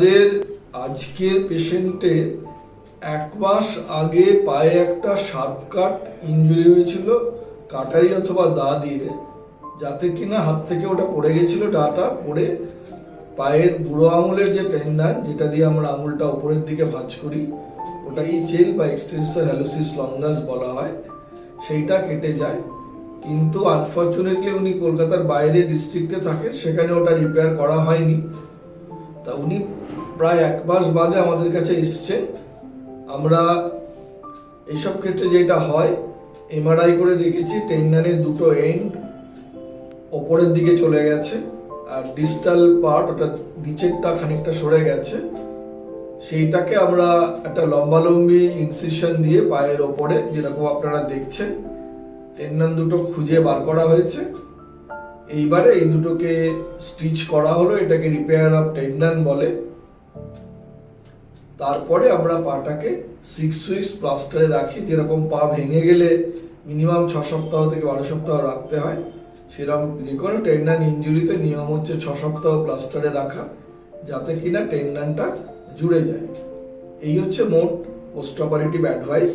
আমাদের আজকের পেশেন্টের 1 মাস আগে পায়ে একটা শার্প কাট ইনজুরি হয়েছিল কাটারি অথবা দা দিয়ে, যাতে কিনা হাত থেকে ওটা পড়ে গেছিল, ডাটা পড়ে পায়ের বুড়ো আঙুলের যে টেন্ডন, যেটা দিয়ে আমরা আঙুলটা উপরের দিকে ভাঁজ করি, ওটা ইচেল বা এক্সটেন্সর হ্যালোসিস লঙ্গাস বলা হয়, সেইটা কেটে যায়। কিন্তু আনফর্চুনেটলি উনি কলকাতার বাইরে ডিস্ট্রিক্টে থাকেন, সেখানে ওটা রিপেয়ার করা হয়নি। তা উনি প্রায় 1 মাস বাদে আমাদের কাছে এসছেন। আমরা এইসব ক্ষেত্রে যেটা হয়, এমআরআই করে দেখেছি টেন্ডনের দুটো এন্ড ওপরের দিকে চলে গেছে, আর ডিস্টাল পার্ট ওটা নিচেরটা খানিকটা সরে গেছে। সেইটাকে আমরা একটা লম্বালম্বি ইনসিশন দিয়ে পায়ের ওপরে, যেরকম আপনারা দেখছেন, টেন্ডন দুটো খুঁজে বার করা হয়েছে। এইবারে এই দুটোকে স্টিচ করা হলো, এটাকে রিপেয়ার অফ টেন্ডন বলে। তারপরে আমরা পাটাকে 6 উইকস প্লাস্টারে রাখি। যেরকম পা ভেঙে গেলে মিনিমাম 6 সপ্তাহ থেকে 12 সপ্তাহ রাখতে হয়, সেরকম যে কোনো টেন্ডন ইনজুরিতে নিয়ম হচ্ছে 6 সপ্তাহ প্লাস্টারে রাখা, যাতে কিনা টেন্ডনটা জুড়ে যায়। এই হচ্ছে মোট পোস্ট অপারেটিভ অ্যাডভাইস।